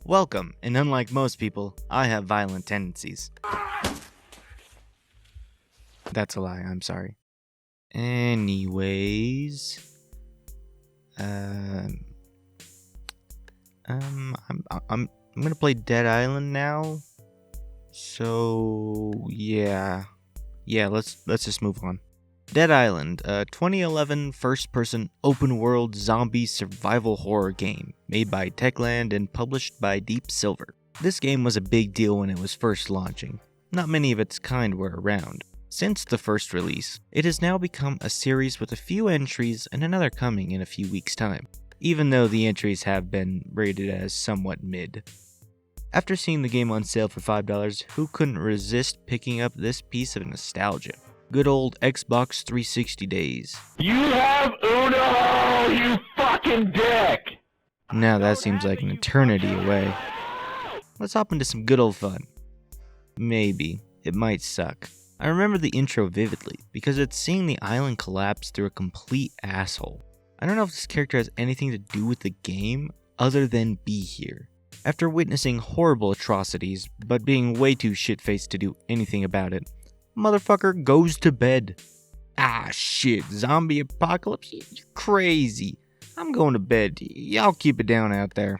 Welcome, and unlike most people, I have violent tendencies. That's a lie, I'm sorry. Anyways, I'm gonna play Dead Island now. So yeah, let's just move on. Dead Island, a 2011 first-person open-world zombie survival horror game made by Techland and published by Deep Silver. This game was a big deal when it was first launching. Not many of its kind were around. Since the first release, it has now become a series with a few entries and another coming in a few weeks' time, even though the entries have been rated as somewhat mid. After seeing the game on sale for $5, who couldn't resist picking up this piece of nostalgia? Good old Xbox 360 days. You have Uno, you fucking dick! Now that seems like an eternity away. Let's hop into some good old fun. Maybe. It might suck. I remember the intro vividly, because it's seeing the island collapse through a complete asshole. I don't know if this character has anything to do with the game, other than be here. After witnessing horrible atrocities, but being way too shit-faced to do anything about it, motherfucker goes to bed. Ah shit, zombie apocalypse? You're crazy. I'm going to bed. Y'all keep it down out there.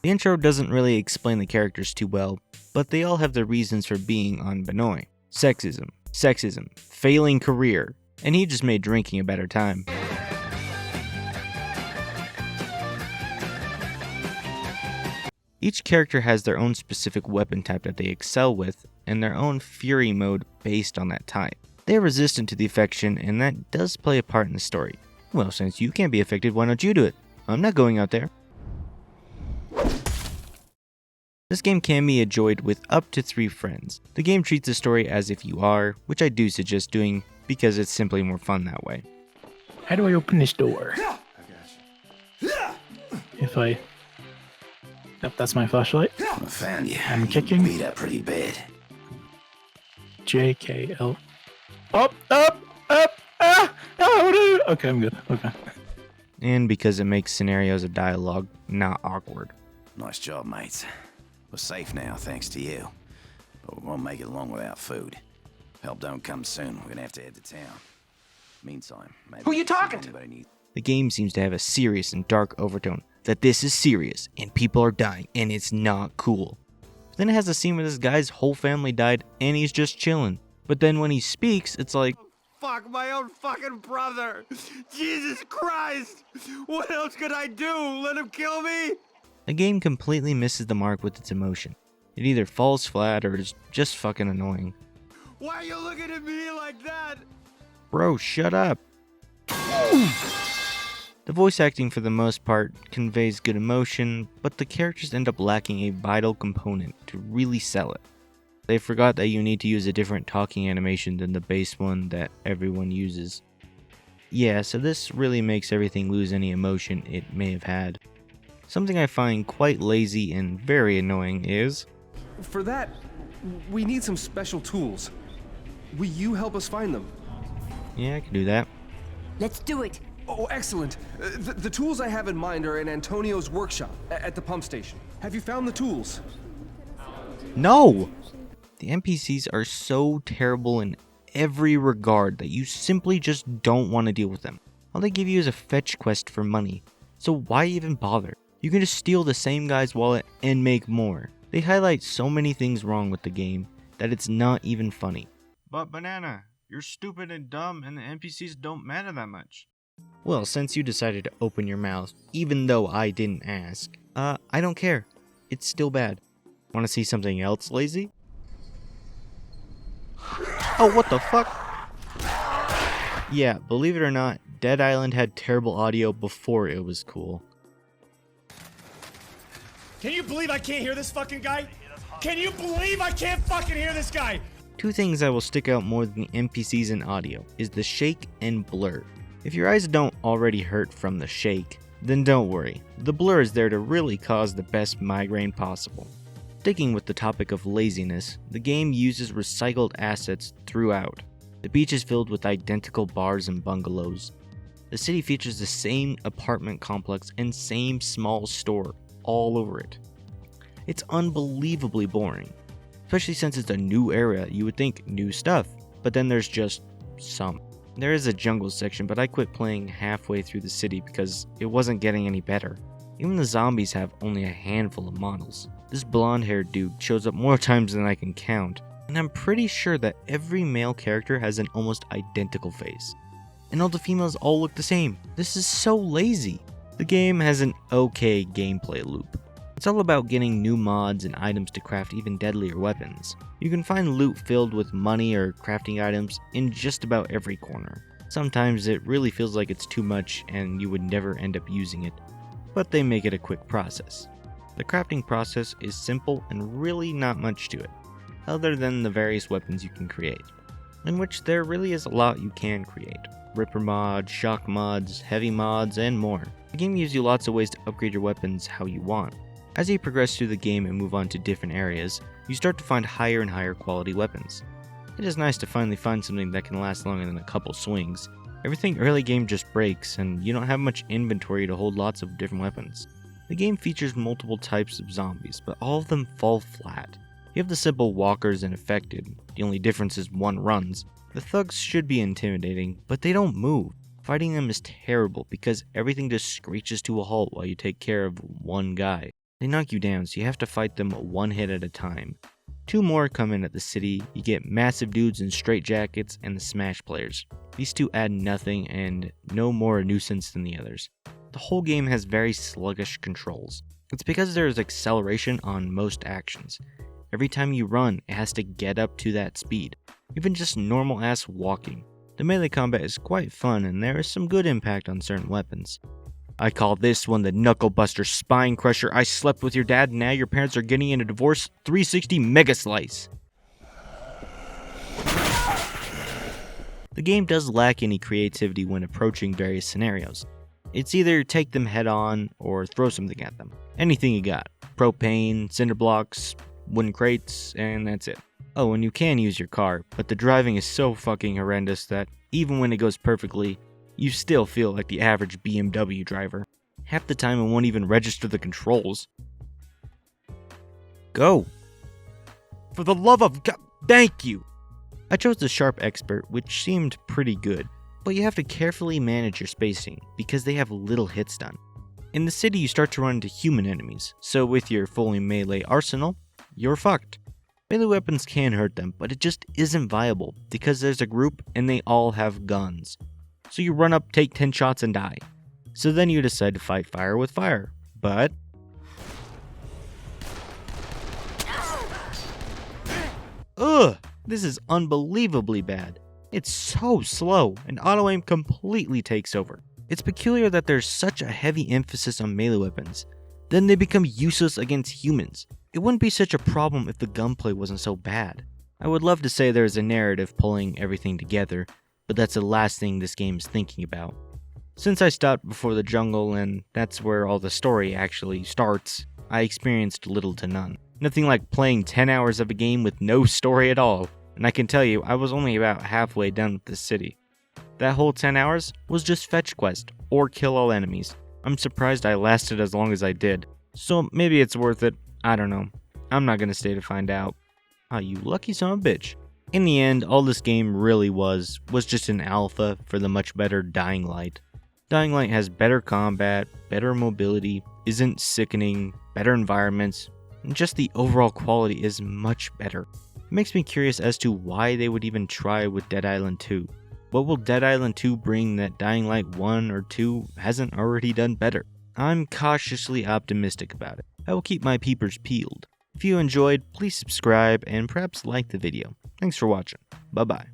The intro doesn't really explain the characters too well, but they all have their reasons for being on Benoi. Sexism, failing career, and he just made drinking a better time. Each character has their own specific weapon type that they excel with, and their own fury mode based on that type. They are resistant to the affection, and that does play a part in the story. Well, since you can't be affected, why don't you do it? I'm not going out there. This game can be enjoyed with up to 3 friends. The game treats the story as if you are, which I do suggest doing because it's simply more fun that way. How do I open this door? If I... Yep, that's my flashlight. I found you. I'm kicking. Beat up pretty bad. JKL. Up! Ah! Oh, no. Okay, I'm good. Okay. And because it makes scenarios of dialogue not awkward. Nice job, mates. We're safe now, thanks to you. But we won't make it long without food. If help don't come soon, we're gonna have to head to town. Meantime, maybe... Who you talking to? The game seems to have a serious and dark overtone, that this is serious, and people are dying, and it's not cool. Then it has a scene where this guy's whole family died, and he's just chilling. But then when he speaks, it's like, fuck, my own fucking brother! Jesus Christ! What else could I do? Let him kill me? the game completely misses the mark with its emotion. It either falls flat or is just fucking annoying. Why are you looking at me like that? Bro, shut up. The voice acting for the most part conveys good emotion, but the characters end up lacking a vital component to really sell it. They forgot that you need to use a different talking animation than the base one that everyone uses. Yeah, so this really makes everything lose any emotion it may have had. Something I find quite lazy and very annoying is... For that, we need some special tools. Will you help us find them? Yeah, I can do that. Let's do it. Oh, excellent. The tools I have in mind are in Antonio's workshop at the pump station. Have you found the tools? No! The NPCs are so terrible in every regard that you simply just don't want to deal with them. All they give you is a fetch quest for money, so why even bother? You can just steal the same guy's wallet and make more. They highlight so many things wrong with the game that it's not even funny. But Banana, you're stupid and dumb and the NPCs don't matter that much. Well, since you decided to open your mouth, even though I didn't ask, I don't care. It's still bad. Want to see something else lazy? Oh, what the fuck? Yeah, believe it or not, Dead Island had terrible audio before it was cool. Can you believe I can't hear this fucking guy? Can you believe I can't fucking hear this guy? Two things that will stick out more than the NPCs in audio is the shake and blur. If your eyes don't already hurt from the shake, then don't worry. The blur is there to really cause the best migraine possible. Sticking with the topic of laziness, the game uses recycled assets throughout. The beach is filled with identical bars and bungalows. The city features the same apartment complex and same small store all over it. It's unbelievably boring. Especially since it's a new area, you would think new stuff, but then there's just some. There is a jungle section, but I quit playing halfway through the city because it wasn't getting any better. Even the zombies have only a handful of models. This blonde-haired dude shows up more times than I can count, and I'm pretty sure that every male character has an almost identical face. And all the females all look the same. This is so lazy. The game has an okay gameplay loop. It's all about getting new mods and items to craft even deadlier weapons. You can find loot filled with money or crafting items in just about every corner. Sometimes it really feels like it's too much and you would never end up using it, but they make it a quick process. The crafting process is simple and really not much to it, other than the various weapons you can create, in which there really is a lot you can create. Ripper mods, shock mods, heavy mods, and more. The game gives you lots of ways to upgrade your weapons how you want. As you progress through the game and move on to different areas, you start to find higher and higher quality weapons. It is nice to finally find something that can last longer than a couple swings. Everything early game just breaks, and you don't have much inventory to hold lots of different weapons. The game features multiple types of zombies, but all of them fall flat. You have the simple walkers and infected, the only difference is one runs. The thugs should be intimidating, but they don't move. Fighting them is terrible because everything just screeches to a halt while you take care of one guy. They knock you down, so you have to fight them one hit at a time. 2 more come in at the city. You get massive dudes in straitjackets and the smash players. These 2 add nothing and no more a nuisance than the others. The whole game has very sluggish controls. It's because there is acceleration on most actions. Every time you run, it has to get up to that speed. Even just normal ass walking. The melee combat is quite fun and there is some good impact on certain weapons. I call this one the Knuckle Buster Spine Crusher. I slept with your dad and now your parents are getting in a divorce 360 Mega Slice. The game does lack any creativity when approaching various scenarios. It's either take them head on or throw something at them. Anything you got. Propane, cinder blocks, wooden crates, and that's it. Oh, and you can use your car, but the driving is so fucking horrendous that even when it goes perfectly, you still feel like the average BMW driver. Half the time it won't even register the controls. Go! For the love of God, thank you! I chose the Sharp Expert, which seemed pretty good, but you have to carefully manage your spacing because they have little hits done. In the city you start to run into human enemies, so with your fully melee arsenal, you're fucked. Melee weapons can hurt them, but it just isn't viable because there's a group and they all have guns. So you run up, take 10 shots, and die. So then you decide to fight fire with fire. But ugh! This is unbelievably bad. It's so slow, and auto-aim completely takes over. It's peculiar that there's such a heavy emphasis on melee weapons. Then they become useless against humans. It wouldn't be such a problem if the gunplay wasn't so bad. I would love to say there's a narrative pulling everything together, but that's the last thing this game is thinking about. Since I stopped before the jungle and that's where all the story actually starts, I experienced little to none. Nothing like playing 10 hours of a game with no story at all, and I can tell you I was only about halfway done with this city. That whole 10 hours was just fetch quest or kill all enemies. I'm surprised I lasted as long as I did, so maybe it's worth it, I don't know. I'm not gonna stay to find out. Ah, you lucky son of a bitch. In the end, all this game really was just an alpha for the much better Dying Light. Dying Light has better combat, better mobility, isn't sickening, better environments, and just the overall quality is much better. It makes me curious as to why they would even try with Dead Island 2. What will Dead Island 2 bring that Dying Light 1 or 2 hasn't already done better? I'm cautiously optimistic about it. I will keep my peepers peeled. If you enjoyed, please subscribe and perhaps like the video. Thanks for watching. Bye bye.